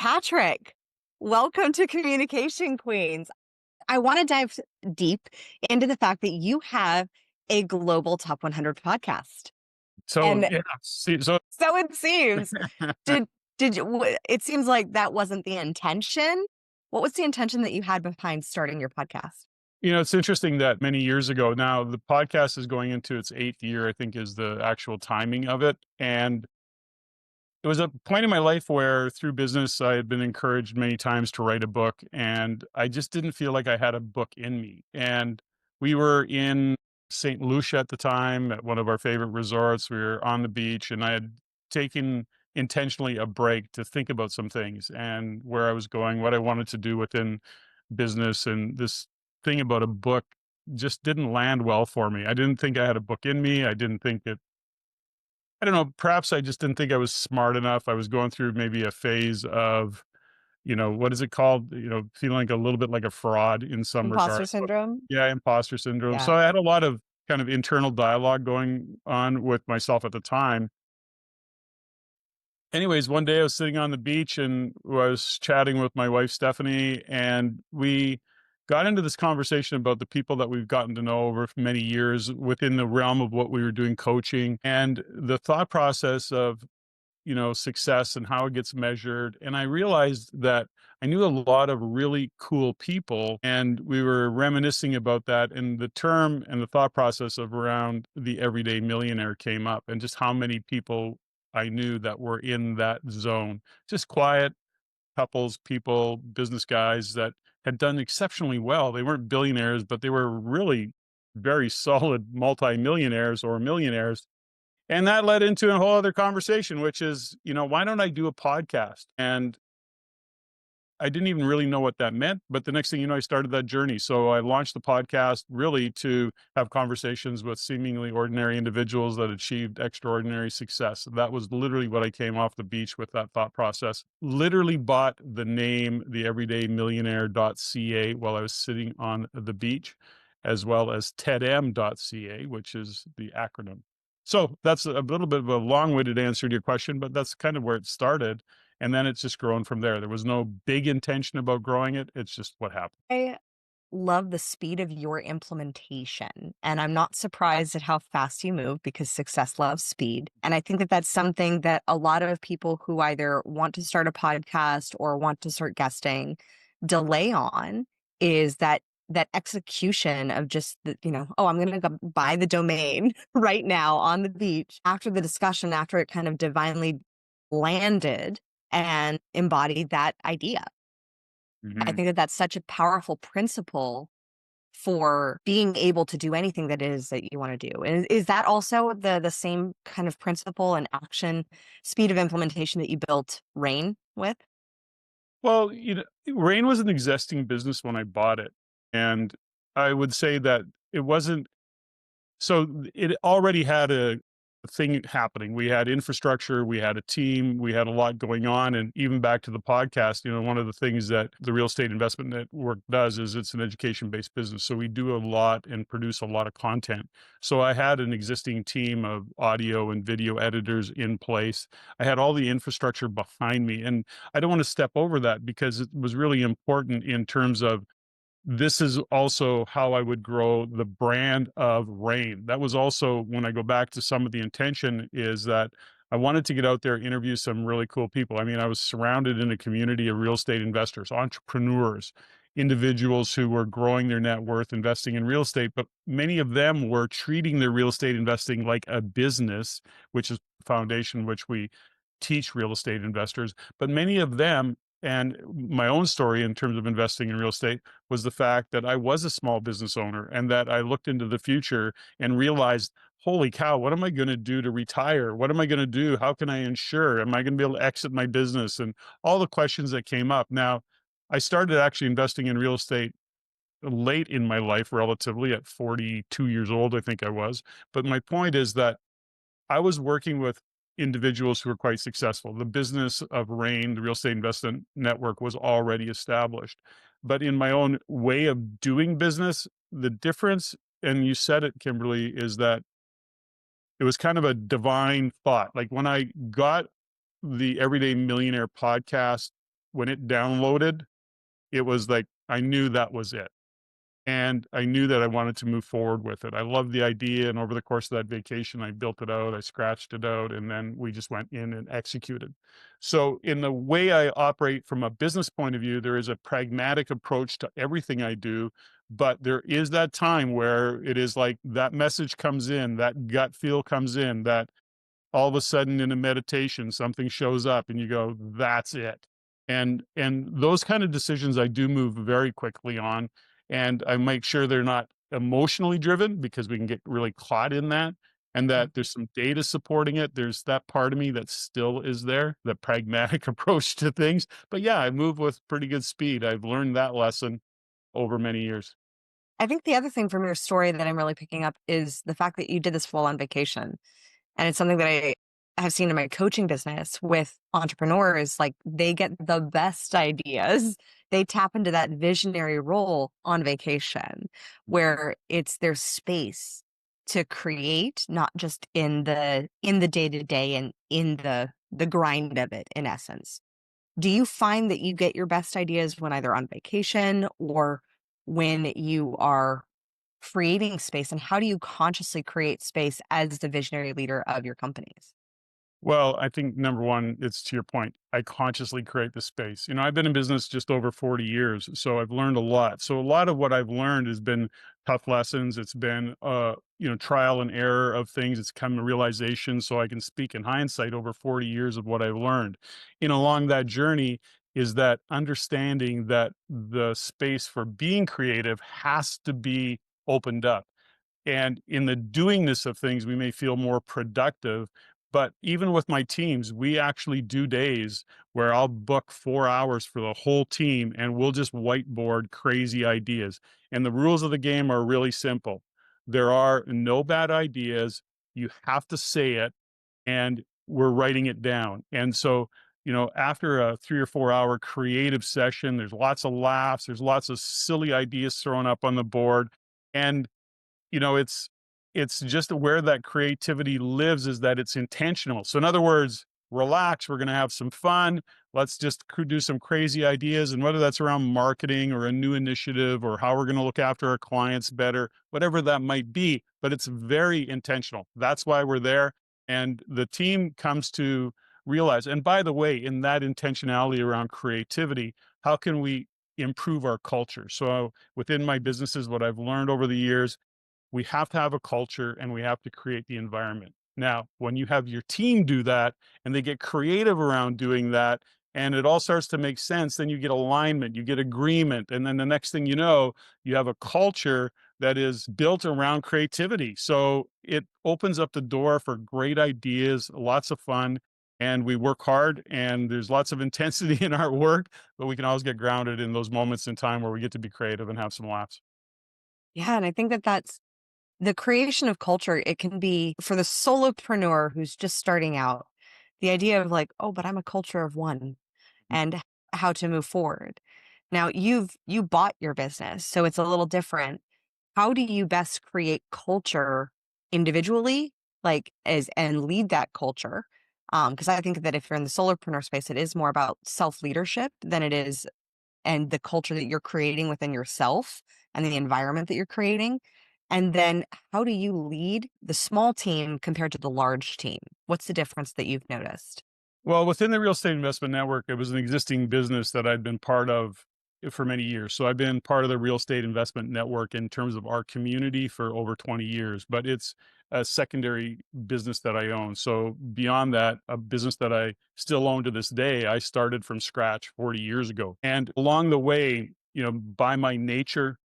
Patrick, welcome to Communication Queens. I want to dive deep into the fact that you have a global top 100 podcast. So And yeah, see, so so it seems, did, it seems like that wasn't the intention. What was the intention that you had behind starting your podcast? it's interesting that many years ago now the podcast is going into its eighth year. I think is the actual timing of it, and it was a point in my life where through business I had been encouraged many times to write a book, and I just didn't feel like I had a book in me. And we were in St. Lucia at the time at one of our favorite resorts. We were on the beach, and I had taken intentionally a break to think about some things and where I was going, what I wanted to do within business. And this thing about a book just didn't land well for me. I didn't think I had a book in me. I didn't think it I don't know, perhaps I just didn't think I was smart enough. I was going through maybe a phase of, what is it called? Feeling like a little bit like a fraud in some Imposter regards. syndrome? Yeah, imposter syndrome. So Yeah. I had a lot of kind of internal dialogue going on with myself at the time. Anyways, one day I was sitting on the beach and was chatting with my wife, Stephanie, and we got into this conversation about the people that we've gotten to know over many years within the realm of what we were doing coaching and the thought process of success and how it gets measured. And I realized that I knew a lot of really cool people, and we were reminiscing about that. And the term and the thought process of around the everyday millionaire came up, and just how many people I knew that were in that zone. Just quiet couples, people, business guys that had done exceptionally well. They weren't billionaires, but they were really very solid multimillionaires or millionaires, and that led into a whole other conversation, which is, why don't I do a podcast? And I didn't even really know what that meant. But the next thing you know, I started that journey. So I launched the podcast really to have conversations with seemingly ordinary individuals that achieved extraordinary success. That was literally what I came off the beach with, that thought process. Literally bought the name, the everydaymillionaire.ca, while I was sitting on the beach, as well as tedm.ca, which is the acronym. So that's a little bit of a long-winded answer to your question, but that's kind of where it started. And then it's just grown from there. There was no big intention about growing it. It's just what happened. I love the speed of your implementation. And I'm not surprised at how fast you move because success loves speed. And I think that that's something that a lot of people who either want to start a podcast or want to start guesting delay on is that execution of just oh, I'm going to go buy the domain right now on the beach after the discussion, after it kind of divinely landed and embodied that idea. I Mhm. think that that's such a powerful principle for being able to do anything that is that you want to do. And is that also the same kind of principle and action, speed of implementation that you built Rain with? Well, Rain was an existing business when I bought it. And I would say that it wasn't so it already had a thing happening. We had infrastructure, we had a team, we had a lot going on. And even back to the podcast, one of the things that the Real Estate Investment Network does is it's an education-based business. So we do a lot and produce a lot of content. So I had an existing team of audio and video editors in place. I had all the infrastructure behind me. And I don't want to step over that because it was really important in terms of this is also how I would grow the brand of Rain. That was also when I go back to some of the intention is that I wanted to get out there, interview some really cool people. I mean, I was surrounded in a community of real estate investors, entrepreneurs, individuals who were growing their net worth, investing in real estate, but many of them were treating their real estate investing like a business, which is the foundation which we teach real estate investors. But many of them, and my own story in terms of investing in real estate, was the fact that I was a small business owner and that I looked into the future and realized, holy cow, what am I going to do to retire? What am I going to do? How can I insure? Am I going to be able to exit my business? And all the questions that came up. Now, I started actually investing in real estate late in my life, relatively at 42 years old, I think I was. But my point is that I was working with individuals who were quite successful. The business of Rain, the Real Estate Investment Network, was already established. But in my own way of doing business, the difference, and you said it, Kimberly, is that it was kind of a divine thought. Like when I got the Everyday Millionaire podcast, when it downloaded, it was like I knew that was it. And I knew that I wanted to move forward with it. I loved the idea, and over the course of that vacation, I built it out, I scratched it out, and then we just went in and executed. So, in the way I operate from a business point of view, there is a pragmatic approach to everything I do, but there is that time where it is like that message comes in, that gut feel comes in, that all of a sudden in a meditation something shows up and you go, that's it. And those kind of decisions I do move very quickly on, and I make sure they're not emotionally driven because we can get really caught in that, and that there's some data supporting it. There's that part of me that still is there, the pragmatic approach to things. But yeah, I move with pretty good speed. I've learned that lesson over many years. I think the other thing from your story that I'm really picking up is the fact that you did this while on vacation. And it's something that I have seen in my coaching business with entrepreneurs. Like they get the best ideas. They tap into that visionary role on vacation where it's their space to create, not just in the day to day and in the grind of it, in essence. Do you find that you get your best ideas when either on vacation or when you are creating space? And how do you consciously create space as the visionary leader of your companies? Well, I think number one, it's to your point. I consciously create the space. I've been in business just over 40 years, so I've learned a lot. So a lot of what I've learned has been tough lessons. It's been, trial and error of things. It's come to realization. So I can speak in hindsight over 40 years of what I've learned. Along that journey is that understanding that the space for being creative has to be opened up, and in the doingness of things, we may feel more productive. But even with my teams, we actually do days where I'll book 4 hours for the whole team and we'll just whiteboard crazy ideas. And the rules of the game are really simple. There are no bad ideas. You have to say it, and we're writing it down. And so, after a 3 or 4 hour creative session, there's lots of laughs, there's lots of silly ideas thrown up on the board. And it's just where that creativity lives, is that it's intentional. So in other words, relax, we're going to have some fun. Let's just do some crazy ideas, and whether that's around marketing or a new initiative or how we're going to look after our clients better, whatever that might be, but it's very intentional. That's why we're there, and the team comes to realize. And by the way, in that intentionality around creativity, how can we improve our culture? So within my businesses, what I've learned over the years, we have to have a culture and we have to create the environment. Now, when you have your team do that and they get creative around doing that, and it all starts to make sense, then you get alignment, you get agreement. And then the next thing you know, you have a culture that is built around creativity. So it opens up the door for great ideas, lots of fun. And we work hard, and there's lots of intensity in our work, but we can always get grounded in those moments in time where we get to be creative and have some laughs. Yeah, and I think that that's the creation of culture. It can be for the solopreneur who's just starting out, the idea of like, oh, but I'm a culture of one and how to move forward. Now you bought your business, so it's a little different. How do you best create culture individually, like as and lead that culture? Because I think that if you're in the solopreneur space, it is more about self leadership than it is and the culture that you're creating within yourself and the environment that you're creating. And then how do you lead the small team compared to the large team? What's the difference that you've noticed? Well, within the real estate investment network, it was an existing business that I'd been part of for many years. So I've been part of the real estate investment network in terms of our community for over 20 years, but it's a secondary business that I own. So beyond that, a business that I still own to this day, I started from scratch 40 years ago. And along the way, by my nature,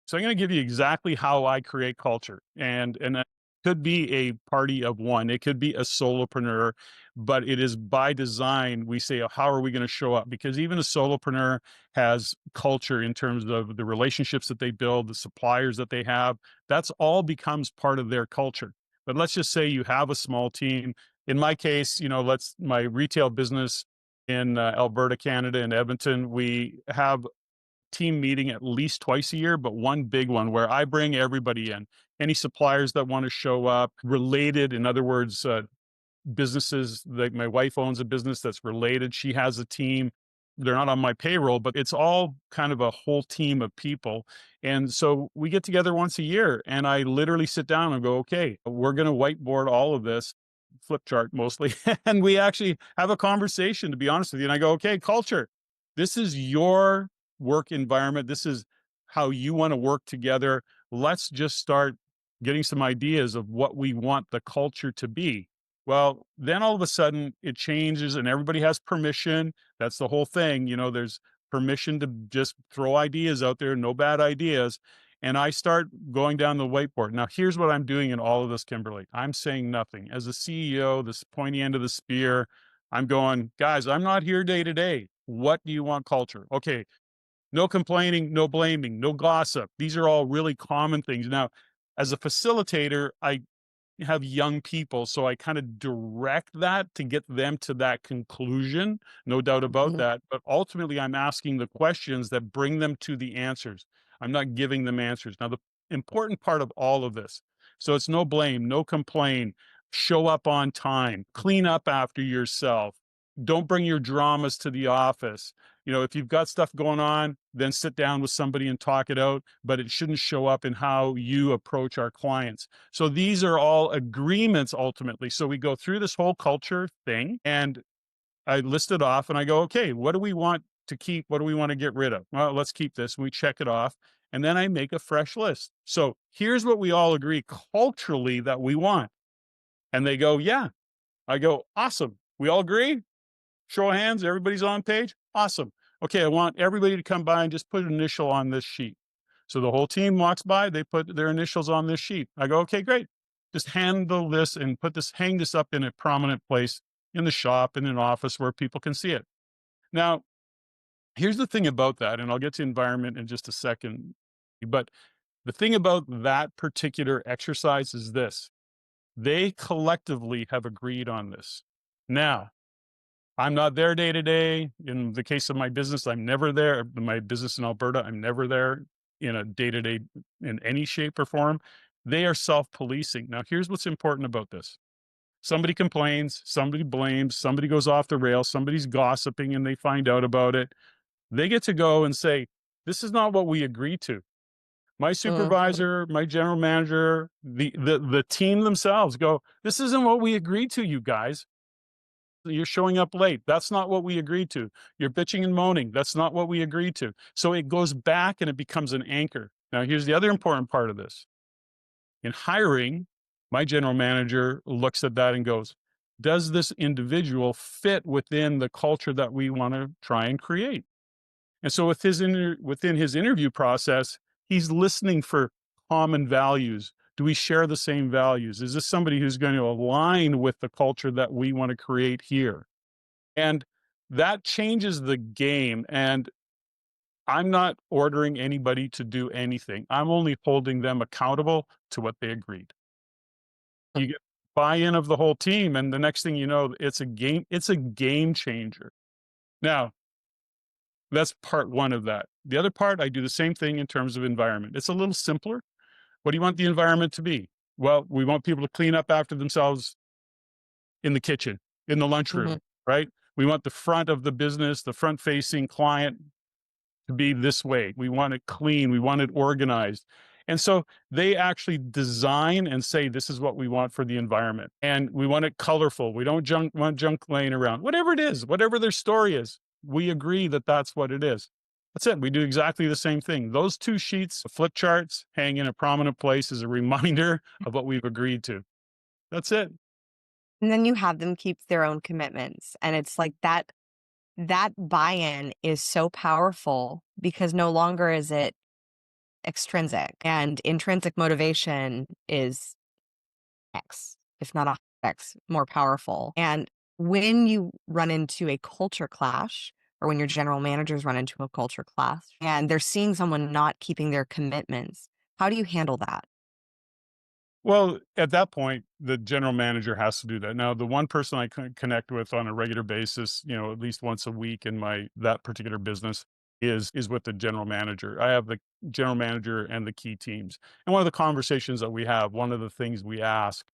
so I'm going to give you exactly how I create culture, and it could be a party of one. It could be a solopreneur, but it is by design. We say, how are we going to show up? Because even a solopreneur has culture in terms of the relationships that they build, the suppliers that they have. That's all becomes part of their culture. But let's just say you have a small team. In my case, let's my retail business in Alberta, Canada, in Edmonton, we have team meeting at least twice a year, but one big one where I bring everybody in. Any suppliers that want to show up, related, in other words, businesses. Like my wife owns a business that's related. She has a team. they're not on my payroll, but it's all kind of a whole team of people. And so we get together once a year and I literally sit down and go, okay, we're going to whiteboard all of this, flip chart mostly. And we actually have a conversation, to be honest with you. And I go, okay, culture, this is your work environment. This is how you want to work together. Let's just start getting some ideas of what we want the culture to be. Well, then all of a sudden it changes and everybody has permission. That's the whole thing. There's permission to just throw ideas out there, no bad ideas. And I start going down the whiteboard. Now, here's what I'm doing in all of this, Kimberly. I'm saying nothing. As a CEO, this pointy end of the spear, I'm going, guys, I'm not here day to day. What do you want culture? Okay, no complaining, no blaming, no gossip. These are all really common things. Now, as a facilitator, I have young people, so I kind of direct that to get them to that conclusion, no doubt about Mhm. that. But ultimately, I'm asking the questions that bring them to the answers. I'm not giving them answers. Now, the important part of all of this, so it's no blame, no complain, show up on time, clean up after yourself, don't bring your dramas to the office. If you've got stuff going on, then sit down with somebody and talk it out, but it shouldn't show up in how you approach our clients. So these are all agreements ultimately. So we go through this whole culture thing and I list it off and I go, okay, what do we want to keep? What do we want to get rid of? Well, let's keep this. We check it off and then I make a fresh list. So here's what we all agree culturally that we want. And they go, yeah. I go, awesome. We all agree? Show of hands. Everybody's on page. Awesome. Okay. I want everybody to come by and just put an initial on this sheet. So the whole team walks by, they put their initials on this sheet. I go, okay, great. Just handle this and hang this up in a prominent place in the shop, in an office where people can see it. Now, here's the thing about that, and I'll get to environment in just a second. But the thing about that particular exercise is this: they collectively have agreed on this. Now, I'm not there day to day. In the case of my business, I'm never there. My business in Alberta, I'm never there in a day to day in any shape or form. They are self policing. Now, here's what's important about this: somebody complains, somebody blames, somebody goes off the rails, somebody's gossiping and they find out about it. They get to go and say, this is not what we agreed to. My Mhm. supervisor, my general manager, the team themselves go, this isn't what we agreed to, you guys. You're showing up late. That's not what we agreed to. You're bitching and moaning. That's not what we agreed to. So it goes back and it becomes an anchor. Now, here's the other important part of this. In hiring, my general manager looks at that and goes, does this individual fit within the culture that we want to try and create? And so within his interview process, he's listening for common values. Do we share the same values? Is this somebody who's going to align with the culture that we want to create here? And that changes the game. And I'm not ordering anybody to do anything. I'm only holding them accountable to what they agreed. You get buy-in of the whole team, and the next thing you know, it's a game changer. Now, that's part one of that. The other part, I do the same thing in terms of environment. It's a little simpler. What do you want the environment to be? Well, we want people to clean up after themselves in the kitchen, in the lunchroom, Mhm. right? We want the front of the business, the front facing client to be this way. We want it clean. We want it organized. And so they actually design and say, this is what we want for the environment. And we want it colorful. We don't want junk laying around. Whatever it is, whatever their story is, we agree that that's what it is. That's it. We do exactly the same thing. Those two sheets, flip charts, hang in a prominent place as a reminder of what we've agreed to. That's it. And then you have them keep their own commitments. And it's like that buy-in is so powerful because no longer is it extrinsic and intrinsic motivation is X, if not a X, more powerful. And when you run into a culture clash, or when your general managers run into a culture clash and they're seeing someone not keeping their commitments, how do you handle that? Well, at that point, the general manager has to do that. Now, the one person I connect with on a regular basis, at least once a week in my that particular business is with the general manager. I have the general manager and the key teams. And one of the conversations that we have, one of the things we ask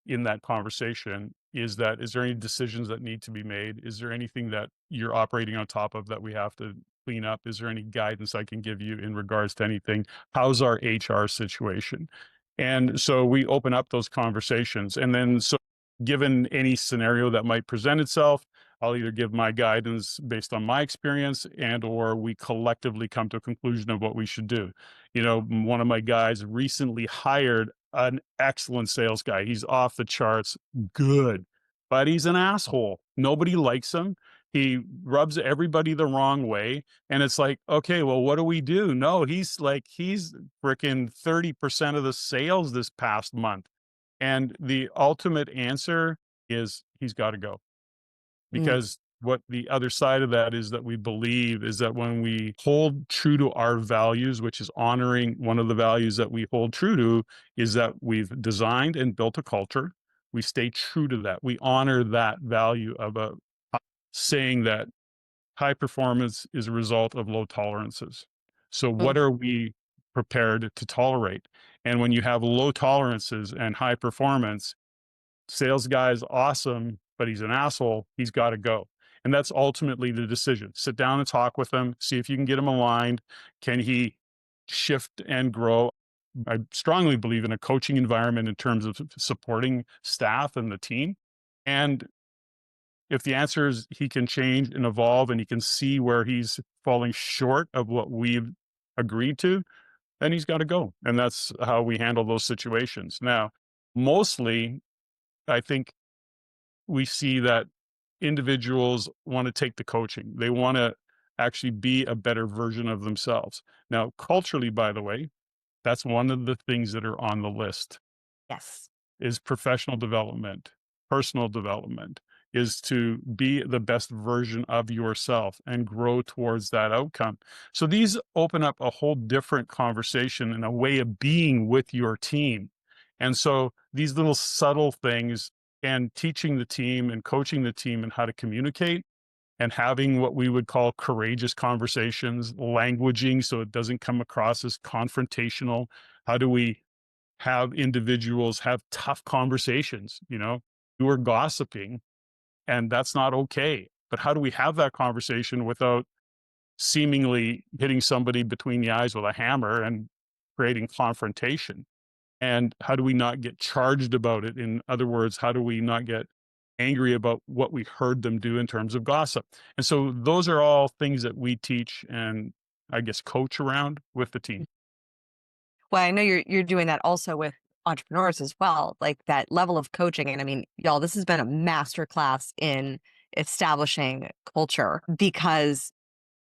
in that conversation is that, is there any decisions that need to be made? Is there anything that you're operating on top of that we have to clean up? Is there any guidance I can give you in regards to anything? How's our HR situation? And so we open up those conversations. And then, so given any scenario that might present itself, I'll either give my guidance based on my experience, and or we collectively come to a conclusion of what we should do. You know, one of my guys recently hired an excellent sales guy. He's off the charts good, but he's an asshole. Nobody likes him. He rubs everybody the wrong way. And it's like, okay, well, what do we do? No, he's freaking 30% of the sales this past month. And the ultimate answer is he's got to go, Mm, because what the other side of that is that we believe is that when we hold true to our values, which is honoring, one of the values that we hold true to is that we've designed and built a culture. We stay true to that. We honor that value of a saying that high performance is a result of low tolerances. So mm, what are we prepared to tolerate? And when you have low tolerances and high performance, sales guy is awesome, but he's an asshole, he's got to go. And that's ultimately the decision. Sit down and talk with him, see if you can get him aligned. Can he shift and grow? I strongly believe in a coaching environment in terms of supporting staff and the team. And if the answer is he can change and evolve and he can see where he's falling short of what we've agreed to, then he's got to go. And that's how we handle those situations. Now, mostly, I think we see that individuals want to take the coaching. They want to actually be a better version of themselves. Now, culturally, by the way, that's one of the things that are on the list yes. is professional development, personal development, is to be the best version of yourself and grow towards that outcome. So these open up a whole different conversation and a way of being with your team. And so these little subtle things and teaching the team and coaching the team and how to communicate and having what we would call courageous conversations, languaging so it doesn't come across as confrontational. How do we have individuals have tough conversations? You know, you are gossiping and that's not okay. But how do we have that conversation without seemingly hitting somebody between the eyes with a hammer and creating confrontation? And how do we not get charged about it? In other words, how do we not get angry about what we heard them do in terms of gossip? And so those are all things that we teach and I guess coach around with the team. Well, I know you're doing that also with entrepreneurs as well, like that level of coaching. And I mean, y'all, this has been a master class in establishing culture because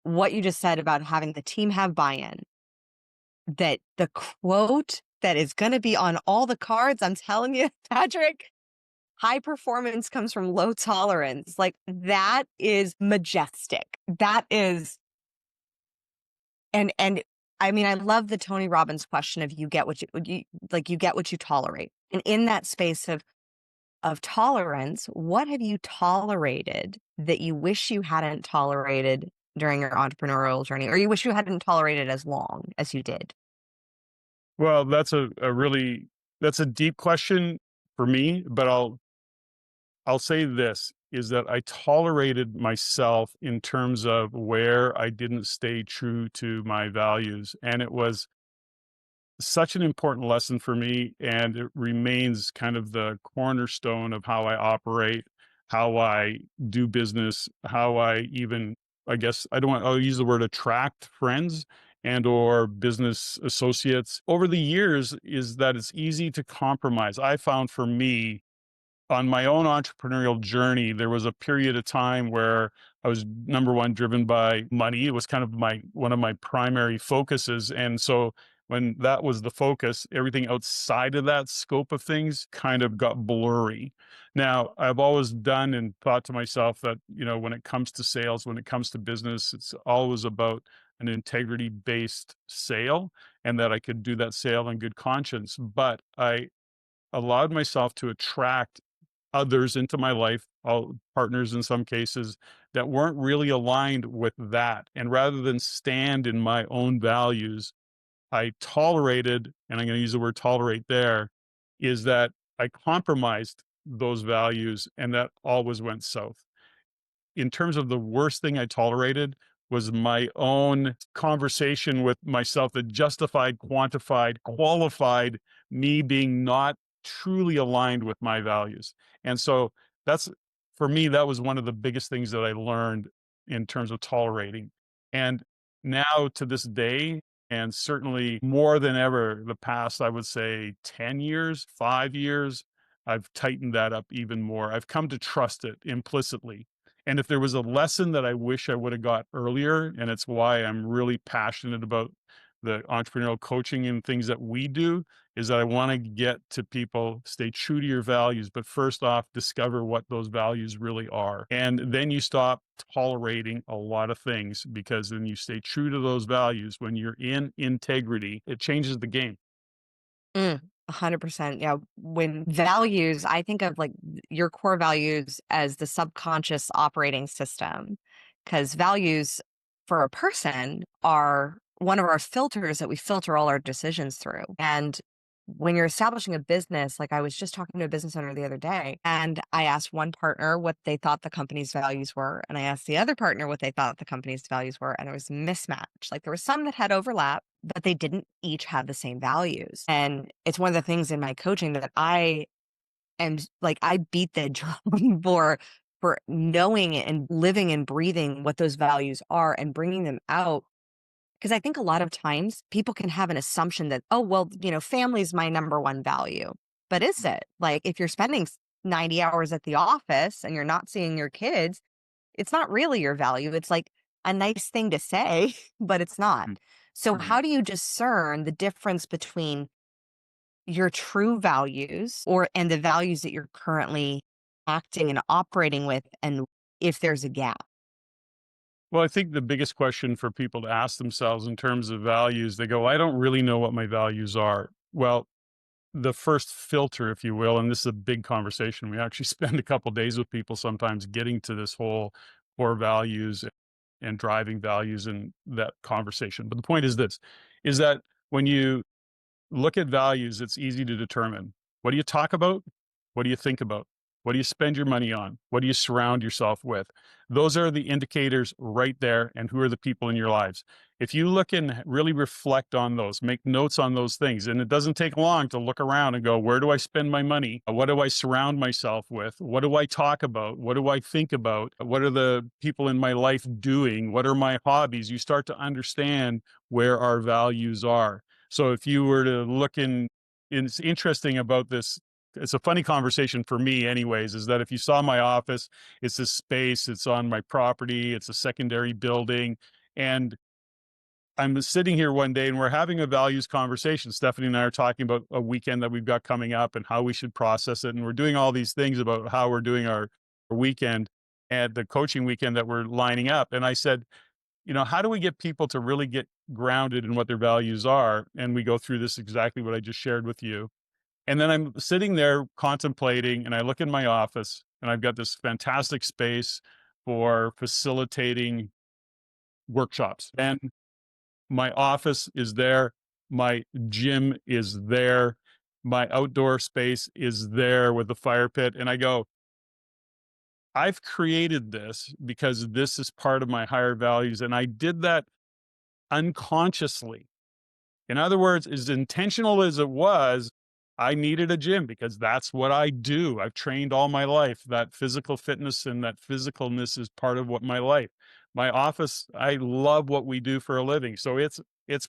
what you just said about having the team have buy-in, that the quote that is going to be on all the cards, I'm telling you, Patrick, high performance comes from low tolerance. Like that is majestic. That is, and I mean, I love the Tony Robbins question of you get what you like, you get what you tolerate. And in that space of tolerance, what have you tolerated that you wish you hadn't tolerated during your entrepreneurial journey, or you wish you hadn't tolerated as long as you did? Well, that's a really, that's a deep question for me, but I'll say this is that I tolerated myself in terms of where I didn't stay true to my values. And it was such an important lesson for me. And it remains kind of the cornerstone of how I operate, how I do business, how I even, I guess, I don't want, I'll use the word attract friends and or business associates over the years, is that it's easy to compromise. I found for me, on my own entrepreneurial journey, there was a period of time where I was number one driven by money. It was kind of my one of my primary focuses. And so when that was the focus, everything outside of that scope of things kind of got blurry. Now, I've always done and thought to myself that, you know, when it comes to sales, when it comes to business, it's always about an integrity based sale and that I could do that sale in good conscience. But I allowed myself to attract others into my life, all partners in some cases, that weren't really aligned with that. And rather than stand in my own values, I tolerated, and I'm going to use the word tolerate there, is that I compromised those values, and that always went south. In terms of the worst thing I tolerated was my own conversation with myself that justified, quantified, qualified me being not truly aligned with my values. And so that's for me, that was one of the biggest things that I learned in terms of tolerating. And now to this day, and certainly more than ever, the past, I would say 10 years, 5 years, I've tightened that up even more. I've come to trust it implicitly, and if there was a lesson that I wish I would have got earlier, and it's why I'm really passionate about the entrepreneurial coaching and things that we do, is that I want to get to people, stay true to your values, but first off, discover what those values really are. And then you stop tolerating a lot of things because then you stay true to those values. When you're in integrity, it changes the game. 100%. Yeah. When values, I think of like your core values as the subconscious operating system, because values for a person are one of our filters that we filter all our decisions through. And when you're establishing a business, like I was just talking to a business owner the other day, and I asked one partner what they thought the company's values were, and I asked the other partner what they thought the company's values were, and there was a mismatch. Like there was some that had overlap, but they didn't each have the same values. And it's one of the things in my coaching that I am like, I beat the drum for knowing and living and breathing what those values are and bringing them out. Because I think a lot of times people can have an assumption that, oh, well, family is my number one value. But is it? Like if you're spending 90 hours at the office and you're not seeing your kids, it's not really your value. It's like a nice thing to say, but it's not. Mm, So right. how do you discern the difference between your true values and the values that you're currently acting and operating with, and if there's a gap? Well, I think the biggest question for people to ask themselves in terms of values, they go, I don't really know what my values are. Well, the first filter, if you will, and this is a big conversation. We actually spend a couple days with people sometimes getting to this whole core values and driving values in that conversation. But the point is this, is that when you look at values, it's easy to determine. What do you talk about? What do you think about? What do you spend your money on? What do you surround yourself with? Those are the indicators right there. And who are the people in your lives? If you look and really reflect on those, make notes on those things, and it doesn't take long to look around and go, where do I spend my money? What do I surround myself with? What do I talk about? What do I think about? What are the people in my life doing? What are my hobbies? You start to understand where our values are. So if you were to look in, it's interesting about this. It's a funny conversation for me, anyways, is that if you saw my office, it's this space, it's on my property, it's a secondary building. And I'm sitting here one day and we're having a values conversation. Stephanie and I are talking about a weekend that we've got coming up and how we should process it. And we're doing all these things about how we're doing our weekend and the coaching weekend that we're lining up. And I said, how do we get people to really get grounded in what their values are? And we go through this exactly what I just shared with you. And then I'm sitting there contemplating, and I look in my office, and I've got this fantastic space for facilitating workshops. And my office is there, my gym is there, my outdoor space is there with the fire pit. And I go, I've created this because this is part of my higher values. And I did that unconsciously. In other words, as intentional as it was, I needed a gym because that's what I do. I've trained all my life. That physical fitness and that physicalness is part of what my life. My office, I love what we do for a living. So it's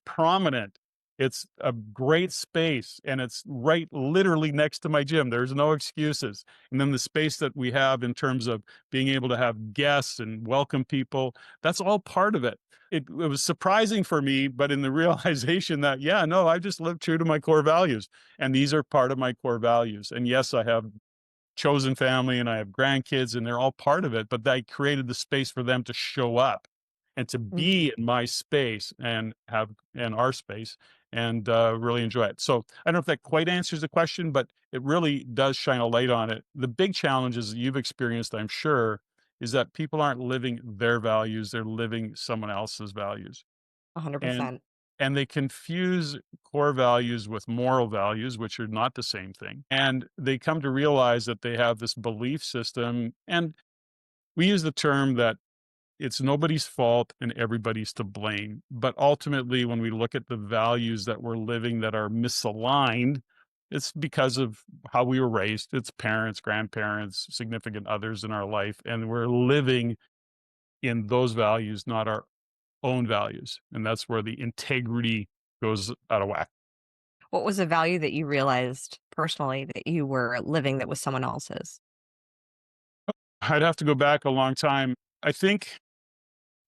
prominent. It's a great space and it's right literally next to my gym. There's no excuses. And then the space that we have in terms of being able to have guests and welcome people, that's all part of it. It was surprising for me, but in the realization that, yeah, no, I just live true to my core values. And these are part of my core values. And yes, I have chosen family and I have grandkids and they're all part of it, but I created the space for them to show up and to Mm, be in my space and have in our space and really enjoy it. So I don't know if that quite answers the question, but it really does shine a light on it. The big challenges that you've experienced, I'm sure, is that people aren't living their values, they're living someone else's values. And 100%. and they confuse core values with moral values, which are not the same thing. And they come to realize that they have this belief system. And we use the term that it's nobody's fault and everybody's to blame. But ultimately, when we look at the values that we're living that are misaligned, it's because of how we were raised. It's parents, grandparents, significant others in our life. And we're living in those values, not our own values. And that's where the integrity goes out of whack. What was a value that you realized personally that you were living that was someone else's? I'd have to go back a long time. I think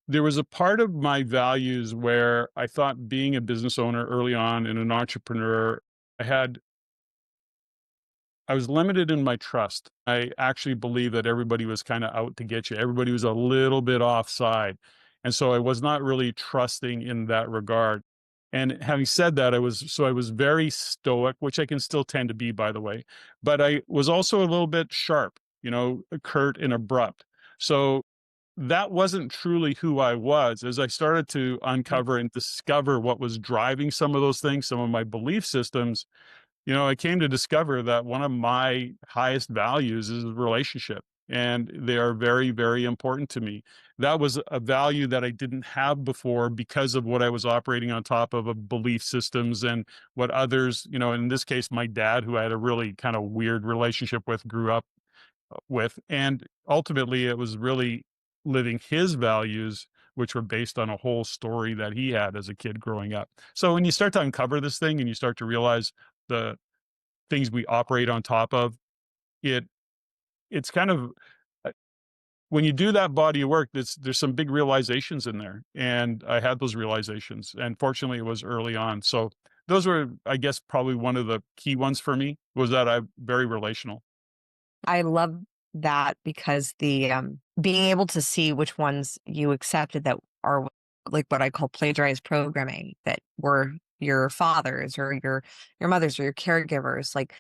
there was a part of my values where I thought being a business owner early on and an entrepreneur, I had I was limited in my trust. I actually believed that everybody was kind of out to get you. Everybody was a little bit offside. And so I was not really trusting in that regard. And having said that, I was very stoic, which I can still tend to be, by the way, but I was also a little bit sharp, curt and abrupt. So that wasn't truly who I was. As I started to Mm. uncover and discover what was driving some of those things, some of my belief systems, I came to discover that one of my highest values is relationship, and they are very, very important to me. That was a value that I didn't have before because of what I was operating on top of belief systems and what others, in this case, my dad, who I had a really kind of weird relationship with, grew up with. And ultimately, it was really living his values, which were based on a whole story that he had as a kid growing up. So when you start to uncover this thing and you start to realize the things we operate on top of, it it's kind of uh, when you do that body of work, there's some big realizations in there. And I had those realizations. And fortunately it was early on. So those were, I guess, probably one of the key ones for me was that I'm very relational. I love that because being able to see which ones you accepted that are like what I call plagiarized programming that were your fathers or your mothers or your caregivers, like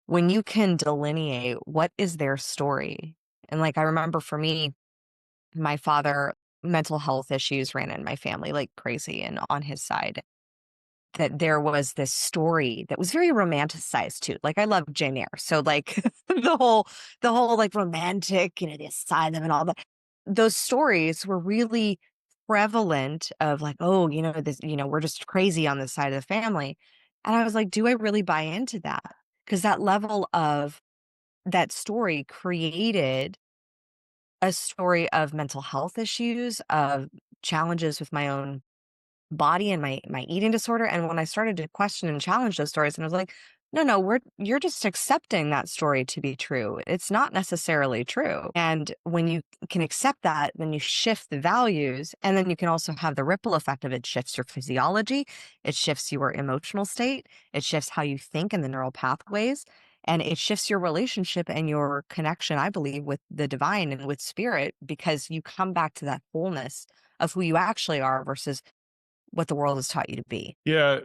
when you can delineate what is their story. And like I remember for me, my father, mental health issues ran in my family like crazy and on his side. That there was this story that was very romanticized too. Like I love Jane Eyre. So like the whole like romantic, the asylum and all that. Those stories were really prevalent of like, oh, this, we're just crazy on this side of the family. And I was like, do I really buy into that? Because that level of that story created a story of mental health issues, of challenges with my own body and my eating disorder. And when I started to question and challenge those stories, and I was like, no, no, you're just accepting that story to be true. It's not necessarily true. And when you can accept that, then you shift the values, and then you can also have the ripple effect of it shifts your physiology, it shifts your emotional state, it shifts how you think and the neural pathways. And it shifts your relationship and your connection, I believe, with the divine and with spirit, because you come back to that wholeness of who you actually are versus what the world has taught you to be. Yeah,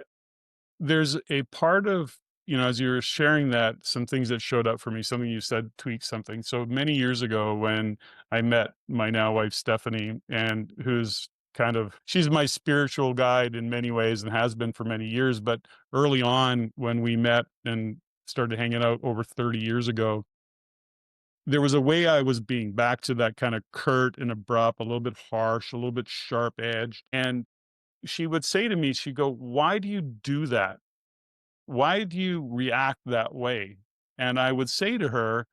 there's a part of, as you were sharing that, some things that showed up for me, something you said tweaked something. So many years ago when I met my now wife, Stephanie, and who's she's my spiritual guide in many ways and has been for many years. But early on when we met and started hanging out over 30 years ago, there was a way I was being back to that kind of curt and abrupt, a little bit harsh, a little bit sharp edge. And she would say to me, she'd go, "Why do you do that? Why do you react that way?" And I would say to her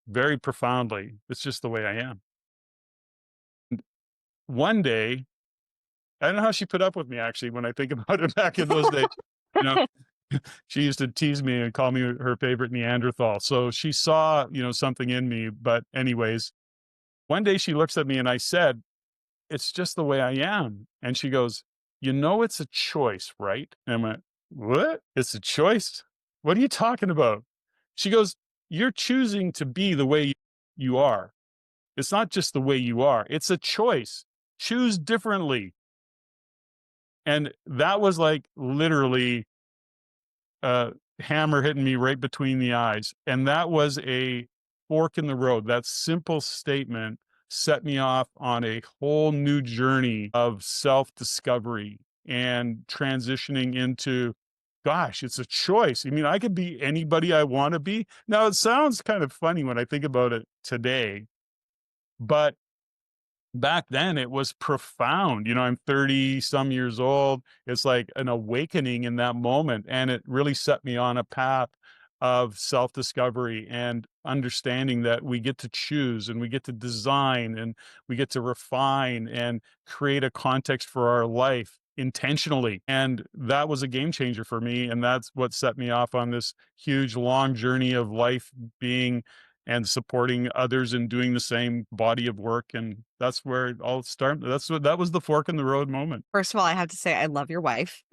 very profoundly, "It's just the way I am." One day, I don't know how she put up with me actually when I think about it back in those days. You know, she used to tease me and call me her favorite Neanderthal. So she saw, something in me. But anyways, one day she looks at me and I said, "It's just the way I am." And she goes, "It's a choice, right?" And I went, "What? It's a choice? What are you talking about?" She goes, "You're choosing to be the way you are. It's not just the way you are, it's a choice. Choose differently." And that was like literally a hammer hitting me right between the eyes. And that was a fork in the road. That simple statement set me off on a whole new journey of self discovery. and transitioning into, gosh, it's a choice. I mean, I could be anybody I want to be. Now, it sounds kind of funny when I think about it today, but back then it was profound. I'm 30 some years old. It's like an awakening in that moment, and it really set me on a path of self-discovery and understanding that we get to choose and we get to design and we get to refine and create a context for our life intentionally. And that was a game changer for me, and that's what set me off on this huge long journey of life, being and supporting others and doing the same body of work. And that's where it all started. That was the fork in the road moment. First of all, I have to say I love your wife.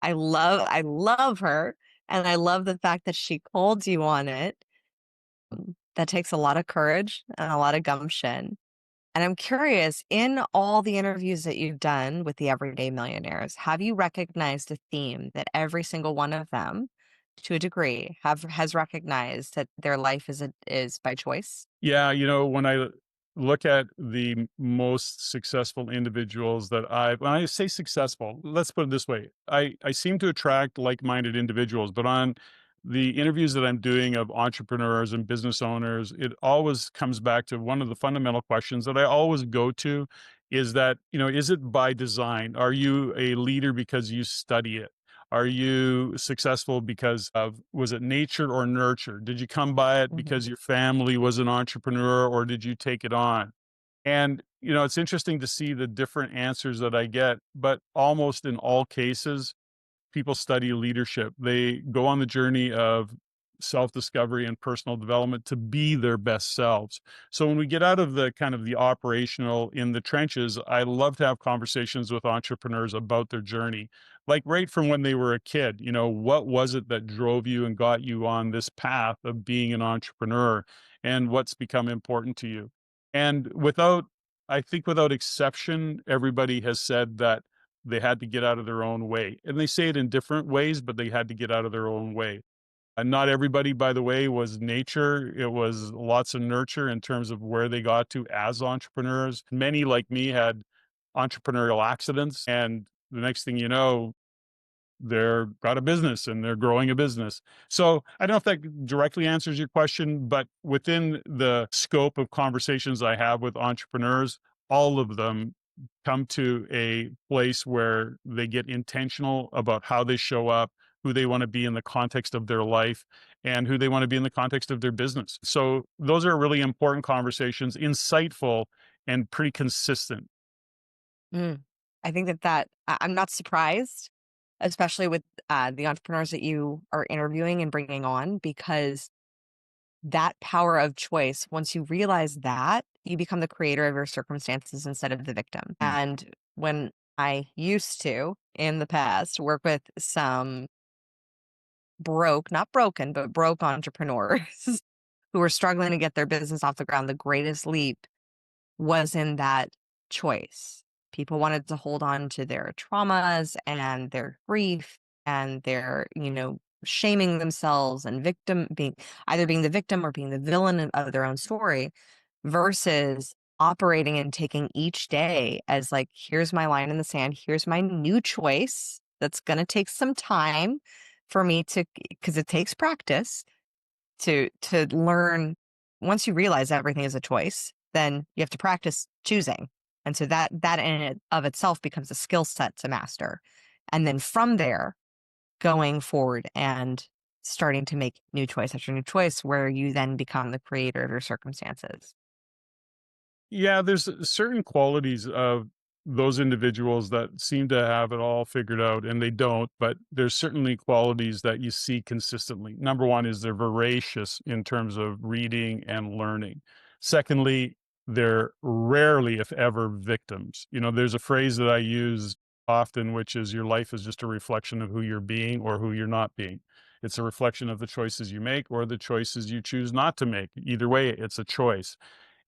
I love her, and I love the fact that she called you on it. That takes a lot of courage and a lot of gumption. And I'm curious, in all the interviews that you've done with the everyday millionaires, have you recognized a theme that every single one of them, to a degree, have has recognized that their life is by choice? Yeah, when I look at the most successful individuals when I say successful, let's put it this way. I seem to attract like-minded individuals, but on the interviews that I'm doing of entrepreneurs and business owners, it always comes back to one of the fundamental questions that I always go to is that, is it by design? Are you a leader because you study it? Are you successful because of, was it nature or nurture? Did you come by it Mhm. because your family was an entrepreneur, or did you take it on? And, it's interesting to see the different answers that I get, but almost in all cases, people study leadership. They go on the journey of self-discovery and personal development to be their best selves. So when we get out of the kind of the operational in the trenches, I love to have conversations with entrepreneurs about their journey. Like right from when they were a kid, what was it that drove you and got you on this path of being an entrepreneur, and what's become important to you? And I think without exception, everybody has said that they had to get out of their own way. And they say it in different ways, but they had to get out of their own way. And not everybody, by the way, was nature. It was lots of nurture in terms of where they got to as entrepreneurs. Many, like me, had entrepreneurial accidents. And the next thing you know, they're got a business and they're growing a business. So I don't know if that directly answers your question, but within the scope of conversations I have with entrepreneurs, all of them come to a place where they get intentional about how they show up, who they want to be in the context of their life, and who they want to be in the context of their business. So those are really important conversations, insightful and pretty consistent. Mm. I think I'm not surprised, especially with the entrepreneurs that you are interviewing and bringing on, because that power of choice, once you realize that, you become the creator of your circumstances instead of the victim. And when I used to, in the past, work with some not broken, but broke entrepreneurs who were struggling to get their business off the ground, the greatest leap was in that choice. People wanted to hold on to their traumas and their grief and their, shaming themselves and being the victim or being the villain of their own story, versus operating and taking each day as like, here's my line in the sand, here's my new choice that's going to take some time for me to, because it takes practice to learn. Once you realize everything is a choice, then you have to practice choosing. And so that in it of itself becomes a skill set to master. And then from there, going forward and starting to make new choice after new choice, where you then become the creator of your circumstances. Yeah, there's certain qualities of those individuals that seem to have it all figured out, and they don't, but there's certainly qualities that you see consistently. Number one is they're voracious in terms of reading and learning. Secondly, they're rarely, if ever, victims. There's a phrase that I use often, which is your life is just a reflection of who you're being or who you're not being. It's a reflection of the choices you make or the choices you choose not to make. Either way, it's a choice.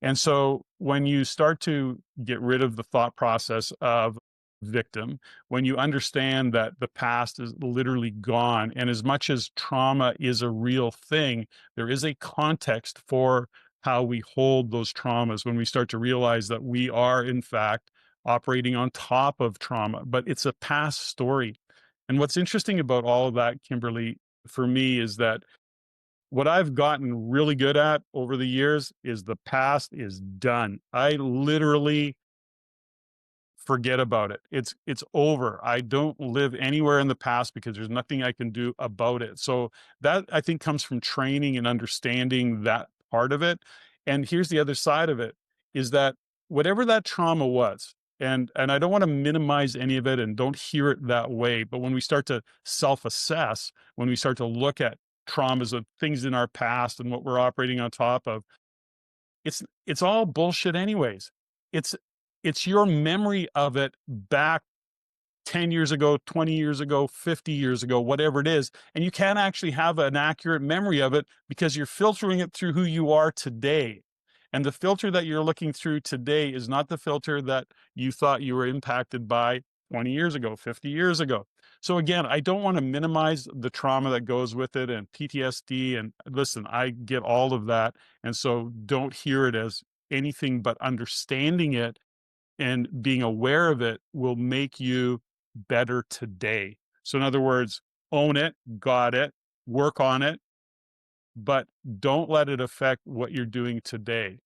And so when you start to get rid of the thought process of victim, when you understand that the past is literally gone, and as much as trauma is a real thing, there is a context for how we hold those traumas. When we start to realize that we are, in fact, operating on top of trauma, but it's a past story. And what's interesting about all of that, Kimberly, for me is that what I've gotten really good at over the years is the past is done. I literally forget about it. It's over. I don't live anywhere in the past because there's nothing I can do about it. So that I think comes from training and understanding that part of it. And here's the other side of it is that whatever that trauma was, and I don't want to minimize any of it and don't hear it that way, but when we start to self-assess, when we start to look at traumas of things in our past and what we're operating on top of, it's all bullshit anyways. It's it's your memory of it back 10 years ago, 20 years ago, 50 years ago, whatever it is, and you can't actually have an accurate memory of it because you're filtering it through who you are today. And the filter that you're looking through today is not the filter that you thought you were impacted by 20 years ago, 50 years ago. So again, I don't want to minimize the trauma that goes with it and PTSD. And listen, I get all of that. And so don't hear it as anything but understanding it and being aware of it will make you better today. So, in other words, own it, got it, work on it, but don't let it affect what you're doing today.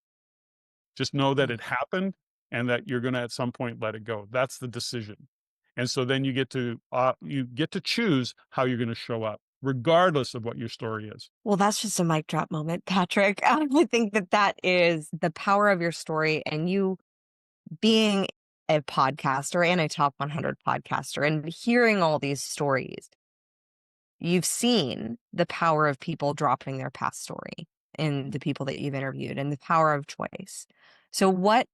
Just know that it happened and that you're going to at some point let it go. That's the decision. And so then you get to choose how you're going to show up, regardless of what your story is. Well, that's just a mic drop moment, Patrick. I think that that is the power of your story, and you being a podcaster and a top 100 podcaster and hearing all these stories, you've seen the power of people dropping their past story in the people that you've interviewed and the power of choice. So, what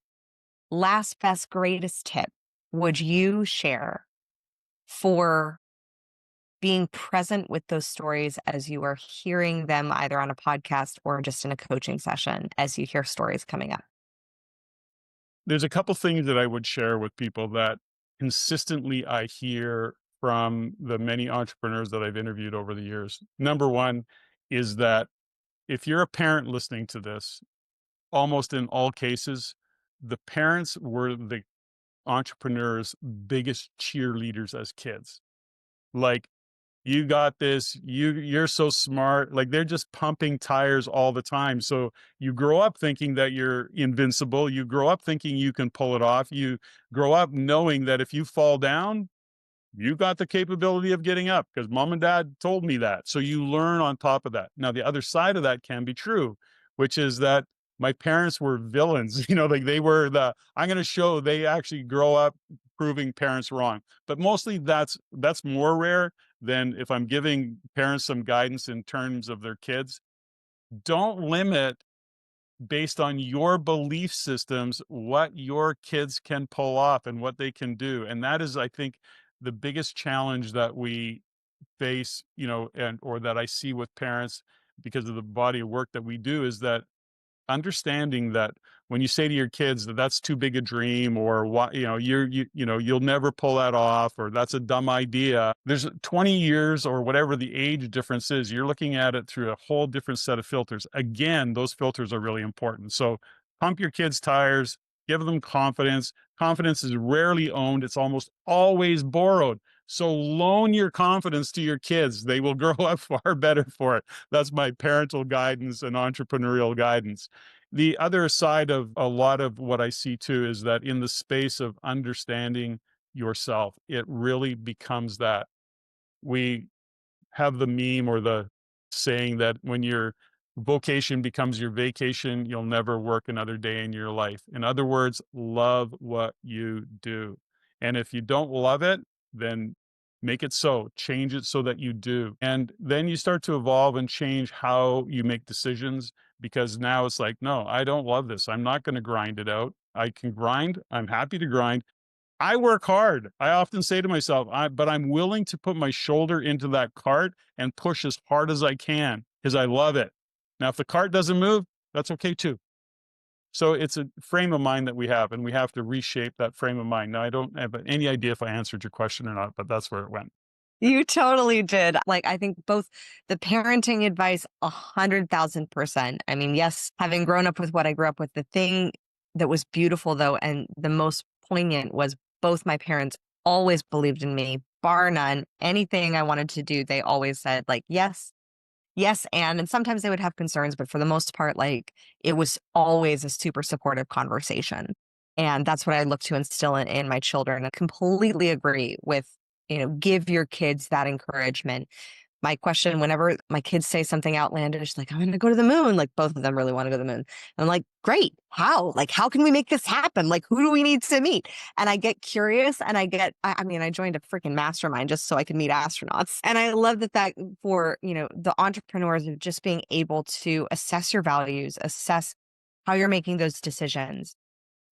last, best, greatest tip would you share for being present with those stories as you are hearing them either on a podcast or just in a coaching session as you hear stories coming up? There's a couple things that I would share with people that consistently I hear from the many entrepreneurs that I've interviewed over the years. Number one is that if you're a parent listening to this, almost in all cases, the parents were the entrepreneurs' biggest cheerleaders as kids. Like, you got this, you're so smart. Like, they're just pumping tires all the time. So you grow up thinking that you're invincible. You grow up thinking you can pull it off. You grow up knowing that if you fall down, you got the capability of getting up because mom and dad told me that. So you learn on top of that. Now, the other side of that can be true, which is that my parents were villains. Like they were I'm going to show they actually grow up proving parents wrong. But mostly that's more rare than if I'm giving parents some guidance in terms of their kids. Don't limit based on your belief systems what your kids can pull off and what they can do. And that is, I think, the biggest challenge that we face, and or that I see with parents because of the body of work that we do is that understanding that when you say to your kids that that's too big a dream or what you'll never pull that off or that's a dumb idea, there's 20 years or whatever the age difference is, you're looking at it through a whole different set of filters. Again, those filters are really important. So pump your kids tires, give them confidence is rarely owned, it's almost always borrowed. So loan your confidence to your kids. They will grow up far better for it. That's my parental guidance and entrepreneurial guidance. The other side of a lot of what I see too is that in the space of understanding yourself, it really becomes that. We have the meme or the saying that when your vocation becomes your vacation, you'll never work another day in your life. In other words, love what you do. And if you don't love it, then make it so, change it so that you do. And then you start to evolve and change how you make decisions because now it's like, no, I don't love this. I'm not going to grind it out. I can grind. I'm happy to grind. I work hard. I often say to myself, but I'm willing to put my shoulder into that cart and push as hard as I can because I love it. Now, if the cart doesn't move, that's okay too. So it's a frame of mind that we have, and we have to reshape that frame of mind. Now, I don't have any idea if I answered your question or not, but that's where it went. You totally did. Like, I think both the parenting advice, 100,000%. I mean, yes, having grown up with what I grew up with, the thing that was beautiful though, and the most poignant was both my parents always believed in me, bar none. Anything I wanted to do, they always said, like, yes, yes, and sometimes they would have concerns, but for the most part, like, it was always a super supportive conversation. And that's what I look to instill in my children. I completely agree with, give your kids that encouragement. My question whenever my kids say something outlandish, like, I'm going to go to the moon, like both of them really want to go to the moon. I'm like, great. How? Like, how can we make this happen? Like, who do we need to meet? And I get curious and I mean, I joined a freaking mastermind just so I could meet astronauts. And I love that for, the entrepreneurs of just being able to assess your values, assess how you're making those decisions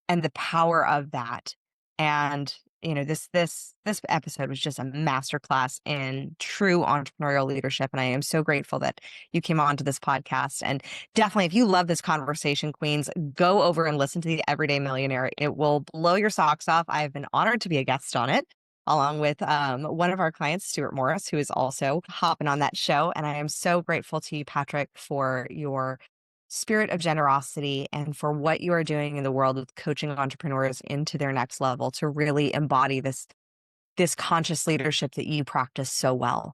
and the power of that. And this episode was just a masterclass in true entrepreneurial leadership. And I am so grateful that you came on to this podcast. And definitely, if you love this conversation, Queens, go over and listen to the Everyday Millionaire. It will blow your socks off. I have been honored to be a guest on it, along with one of our clients, Stuart Morris, who is also hopping on that show. And I am so grateful to you, Patrick, for your spirit of generosity and for what you are doing in the world with coaching entrepreneurs into their next level to really embody this conscious leadership that you practice so well.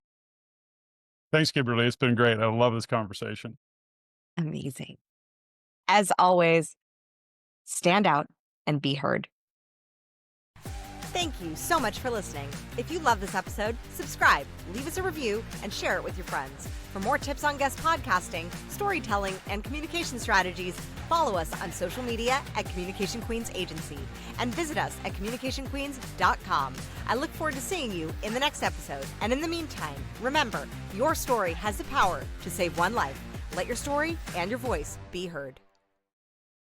Thanks, Kimberly. It's been great. I love this conversation. Amazing. As always, stand out and be heard. Thank you so much for listening. If you love this episode, subscribe, leave us a review, and share it with your friends. For more tips on guest podcasting, storytelling, and communication strategies, follow us on social media at Communication Queens Agency and visit us at communicationqueens.com. I look forward to seeing you in the next episode. And in the meantime, remember, your story has the power to save one life. Let your story and your voice be heard.